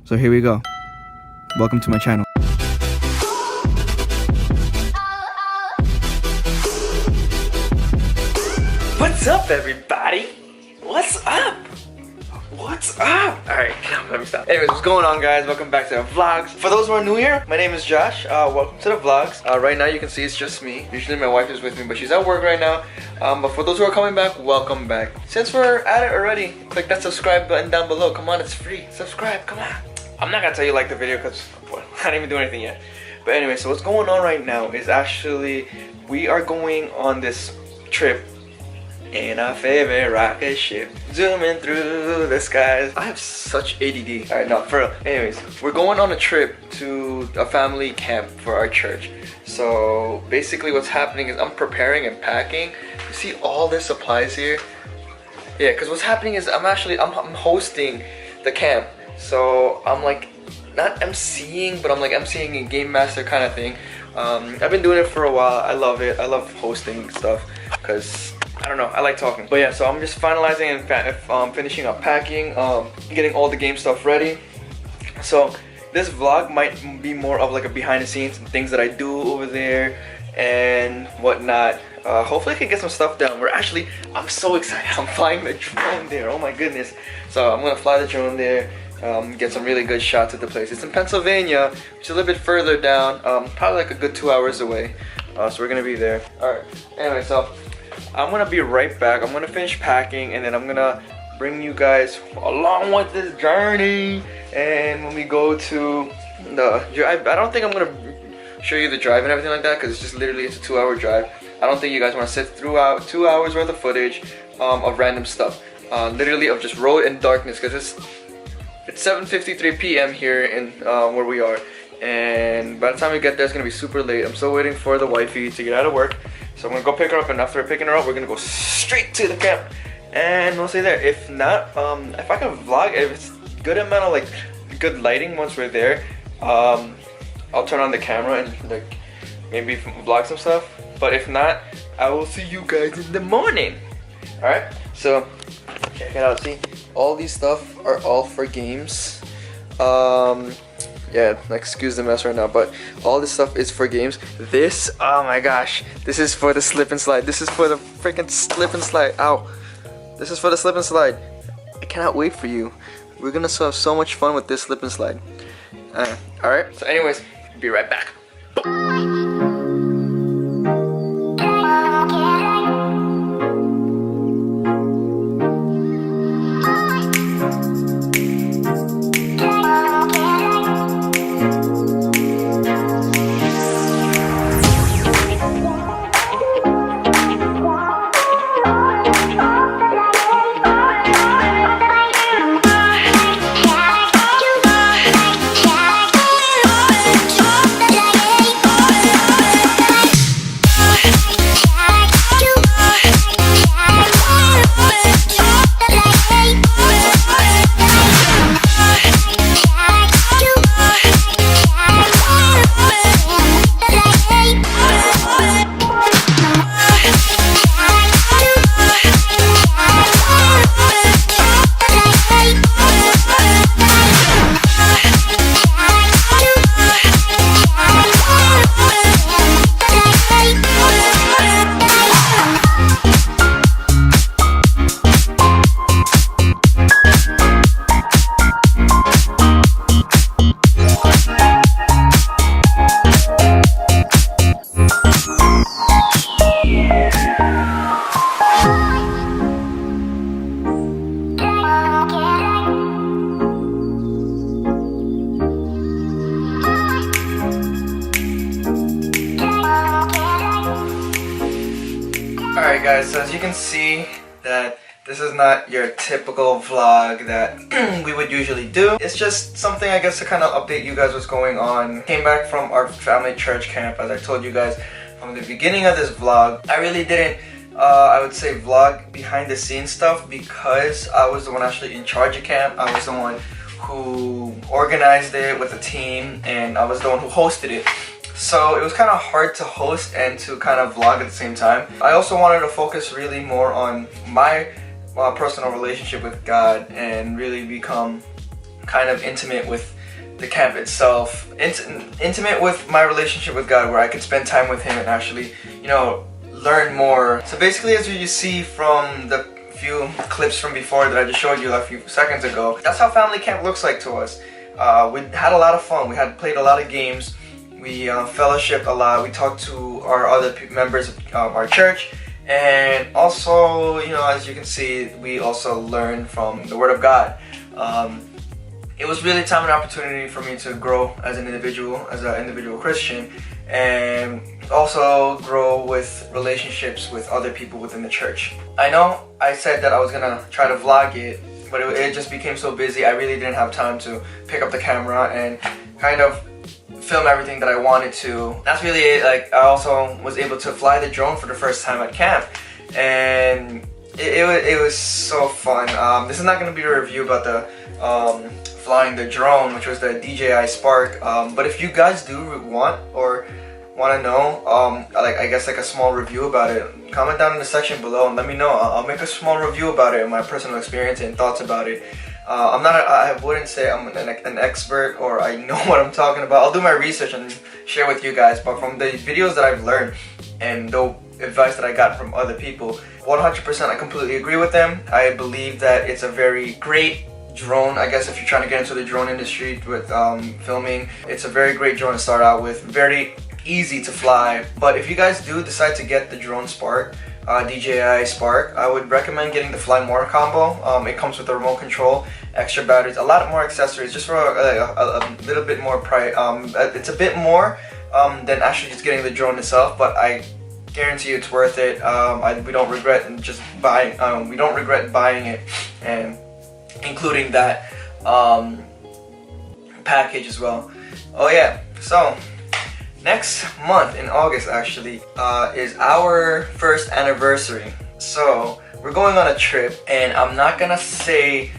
So here we go. Welcome to my channel. What's up, everybody? What's up? What's up? Alright, let me stop. Anyways, what's going on, guys? Welcome back to the vlogs. For those who are new here, my name is Josh. Welcome to the vlogs. Right now you can see it's just me. Usually my wife is with me, but she's at work right now. But for those who are coming back, welcome back. Since we're at it already, click that subscribe button down below. Come on, it's free. Subscribe, come on. I'm not gonna tell you like the video because I didn't even do anything yet. But anyway, so what's going on right now is actually we are going on this trip in our favorite rocket ship, zooming through the skies. I have such ADD. Alright, no, for real. Anyways, we're going on a trip to a family camp for our church. So basically what's happening is I'm preparing and packing. You see all the supplies here? Yeah, because what's happening is I'm hosting the camp. So I'm like, not emceeing, but I'm like emceeing a game master kind of thing. I've been doing it for a while. I love it. I love hosting stuff because I don't know, I like talking. But yeah, so I'm just finalizing and finishing up packing, getting all the game stuff ready. So this vlog might be more of like a behind the scenes and things that I do over there and whatnot. Hopefully I can get some stuff done. I'm so excited. I'm flying the drone there. Oh my goodness. So I'm gonna fly the drone there. Get some really good shots at the place. It's in Pennsylvania, which is a little bit further down, probably like a good 2 hours away. So we're gonna be there. Alright, anyway, so I'm gonna be right back. I'm gonna finish packing and then I'm gonna bring you guys along with this journey. And when we go to the drive, I don't think I'm gonna show you the drive and everything like that because it's just literally it's a 2 hour drive. I don't think you guys want to sit throughout 2 hours worth of footage of random stuff. Literally of just road and darkness because it's 7:53 p.m. here in where we are, and by the time we get there it's gonna be super late. I'm still waiting for the wifey to get out of work, so I'm gonna go pick her up, and after picking her up we're gonna go straight to the camp and we'll stay there. If not, if I can vlog, if it's good amount of like good lighting once we're there, I'll turn on the camera and like maybe vlog some stuff. But if not, I will see you guys in the morning. Alright, so check it out. See, all these stuff are all for games. Yeah, excuse the mess right now, but all this stuff is for games. This, oh my gosh, this is for the slip and slide. This is for the freaking slip and slide. Ow. This is for the slip and slide. I cannot wait for you. We're gonna have so much fun with this slip and slide. Alright, so anyways, be right back. Alright guys, so as you can see that this is not your typical vlog that we would usually do. It's just something I guess to kind of update you guys what's going on. Came back from our family church camp, as I told you guys from the beginning of this vlog. I really didn't I would say vlog behind the scenes stuff because I was the one actually in charge of camp. I was the one who organized it with the team and I was the one who hosted it. So it was kind of hard to host and to kind of vlog at the same time. I also wanted to focus really more on my personal relationship with God and really become kind of intimate with the camp itself, intimate with my relationship with God, where I could spend time with Him and actually, you know, learn more. So basically, as you see from the few clips from before that I just showed you a few seconds ago, that's how family camp looks like to us. We had a lot of fun. We had played a lot of games. We fellowshipped a lot. We talked to our other members of our church, and also, you know, as you can see, we also learned from the Word of God. It was really time and opportunity for me to grow as an individual Christian, and also grow with relationships with other people within the church. I know I said that I was gonna try to vlog it, but it just became so busy. I really didn't have time to pick up the camera and kind of film everything that I wanted to. That's really it. Like, I also was able to fly the drone for the first time at camp, and it was so fun. This is not going to be a review about the flying the drone, which was the DJI Spark, but if you guys do want to know, like, I guess like a small review about it, comment down in the section below and let me know. I'll make a small review about it and my personal experience and thoughts about it. I wouldn't say I'm an expert or I know what I'm talking about. I'll do my research and share with you guys, but from the videos that I've learned and the advice that I got from other people, 100% I completely agree with them. I believe that it's a very great drone. I guess if you're trying to get into the drone industry with filming, it's a very great drone to start out with. Very easy to fly. But if you guys do decide to get the drone Spark, DJI Spark, I would recommend getting the Fly More combo. It comes with a remote control, extra batteries, a lot more accessories, just for a little bit more price. It's a bit more than actually just getting the drone itself, but I guarantee you it's worth it. We don't regret buying it and including that package as well. Oh yeah, so next month in August actually is our first anniversary. So we're going on a trip, and I'm not gonna say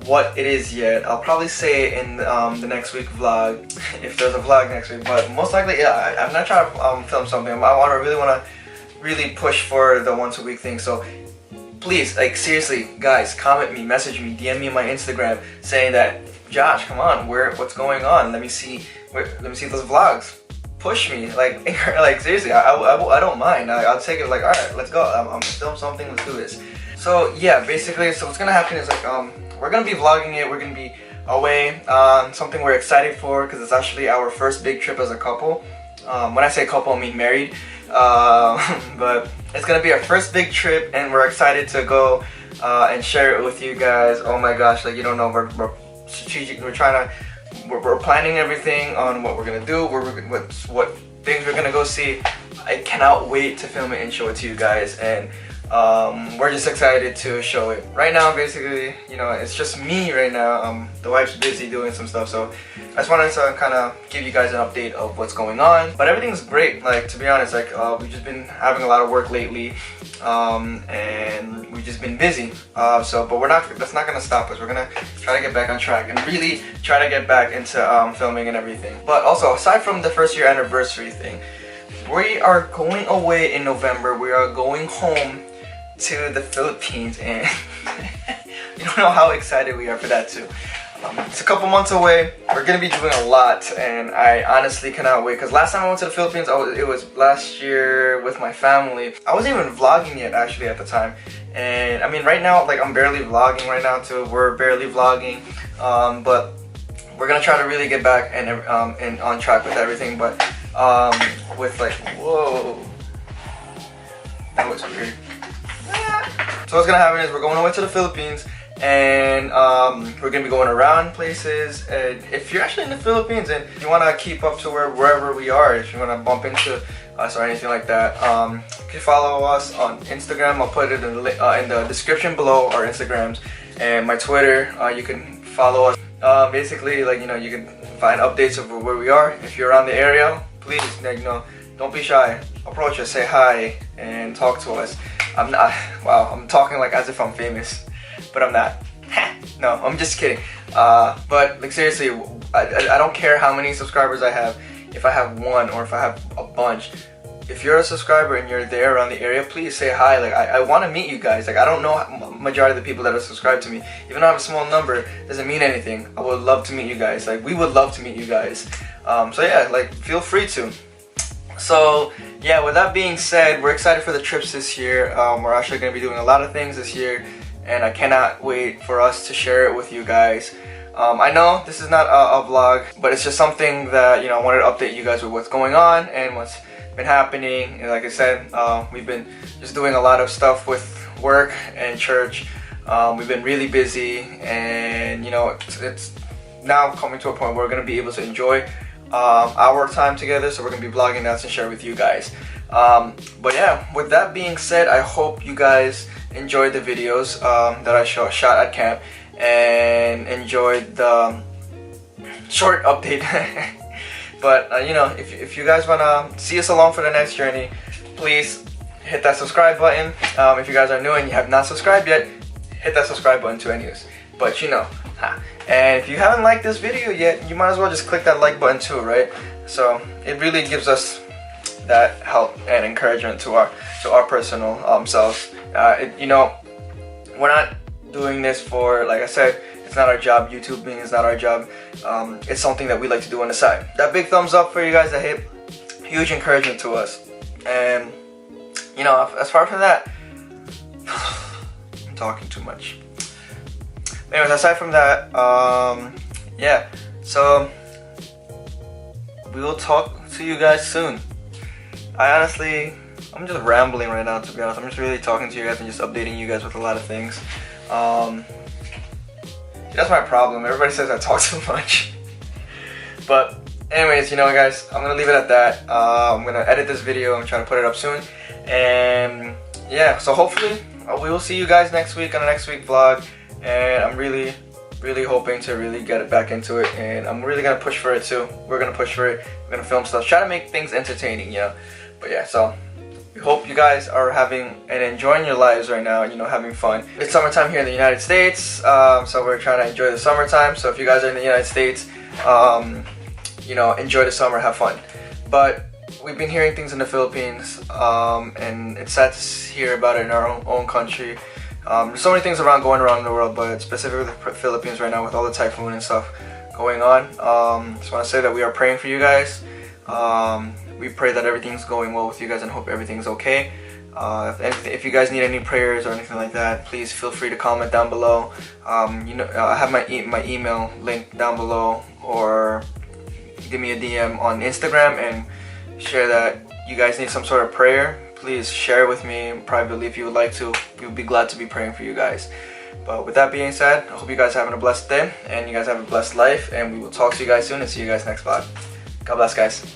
what it is yet. I'll probably say it in the next week vlog, if there's a vlog next week, but most likely, yeah, I'm not trying to film something. I really want to push for the once a week thing. So please, like, seriously, guys, comment me, message me, DM me on my Instagram saying that, Josh, come on, what's going on? Let me see those vlogs. Push me, like, seriously, I don't mind. I'll take it like, all right, let's go. I'm gonna film something. Let's do this. So yeah, basically, so what's gonna happen is like we're gonna be vlogging it. We're gonna be away. Something we're excited for because it's actually our first big trip as a couple. When I say couple, I mean married. But it's gonna be our first big trip, and we're excited to go and share it with you guys. Oh my gosh, like, you don't know, we're strategic. We're planning everything on what we're gonna do, what things we're gonna go see. I cannot wait to film it and show it to you guys, and we're just excited to show it. Right now, basically, you know, it's just me right now. The wife's busy doing some stuff, so I just wanted to kind of give you guys an update of what's going on. But everything's great. Like, to be honest, like, we've just been having a lot of work lately, and we've just been busy. But that's not gonna stop us. We're gonna try to get back on track and really try to get back into filming and everything. But also, aside from the first year anniversary thing, we are going away in November. We are going home to the Philippines, and you don't know how excited we are for that too. It's a couple months away. We're gonna be doing a lot, and I honestly cannot wait, because last time I went to the Philippines, it was last year with my family. I wasn't even vlogging yet actually at the time, and I mean, right now, like, I'm barely vlogging right now too. We're barely vlogging, but we're gonna try to really get back and on track with everything. But with, like, whoa, that was weird. So what's gonna happen is we're going away to the Philippines, and we're gonna be going around places. And if you're actually in the Philippines and you want to keep up to wherever we are, if you want to bump into us or anything like that, you can follow us on Instagram. I'll put it in the description below, our Instagrams and my Twitter. You can follow us. Basically, like, you know, you can find updates of where we are. If you're around the area, please, like, you know, don't be shy. Approach us, say hi, and talk to us. Wow, I'm talking like as if I'm famous, but I'm not. No, I'm just kidding. But, like, seriously, I don't care how many subscribers I have. If I have one or if I have a bunch, if you're a subscriber and you're there around the area, please say hi. Like, I want to meet you guys. Like, I don't know majority of the people that are subscribed to me. Even though I have a small number, doesn't mean anything. I would love to meet you guys. Like, we would love to meet you guys. So yeah, like, feel free to. So yeah, with that being said, we're excited for the trips this year. We're actually going to be doing a lot of things this year, and I cannot wait for us to share it with you guys. I know this is not a vlog, but it's just something that, you know, I wanted to update you guys with what's going on and what's been happening. And like I said, we've been just doing a lot of stuff with work and church. We've been really busy, and you know, it's now coming to a point where we're going to be able to enjoy our time together. So we're going to be vlogging that and share with you guys. But yeah, with that being said, I hope you guys enjoyed the videos that I shot at camp, and enjoyed the short update. But you know, if you guys wanna see us along for the next journey, please hit that subscribe button. If you guys are new and you have not subscribed yet, hit that subscribe button too anyways. But you know, and if you haven't liked this video yet, you might as well just click that like button too, right? So it really gives us that help and encouragement to our personal selves. You know, we're not doing this for, like I said, it's not our job. YouTubing is not our job. It's something that we like to do on the side. That big thumbs up for you guys that hit, huge encouragement to us. And you know, as far from that, I'm talking too much. Anyways, aside from that, yeah, so we will talk to you guys soon. I'm just rambling right now, to be honest. I'm just really talking to you guys and just updating you guys with a lot of things. That's my problem. Everybody says I talk too much. But anyways, you know, guys, I'm gonna leave it at that. I'm gonna edit this video. I'm trying to put it up soon. And yeah, so hopefully we will see you guys next week on the next week vlog. And I'm really hoping to really get it back into it. And I'm really gonna push for it too. We're gonna push for it. We're gonna film stuff. Try to make things entertaining, you know. But yeah, so we hope you guys are having and enjoying your lives right now, and you know, having fun. It's summertime here in the United States, so we're trying to enjoy the summertime. So if you guys are in the United States, you know, enjoy the summer, have fun. But we've been hearing things in the Philippines, and it's sad to hear about it in our own country. There's so many things going around in the world, but specifically the Philippines right now with all the typhoon and stuff going on. Just want to say that we are praying for you guys. We pray that everything's going well with you guys and hope everything's okay. If you guys need any prayers or anything like that, please feel free to comment down below. You know, I have my email link down below, or give me a DM on Instagram and share that you guys need some sort of prayer. Please share it with me privately if you would like to. We would be glad to be praying for you guys. But with that being said, I hope you guys are having a blessed day and you guys have a blessed life, and we will talk to you guys soon and see you guys next vlog. God bless, guys.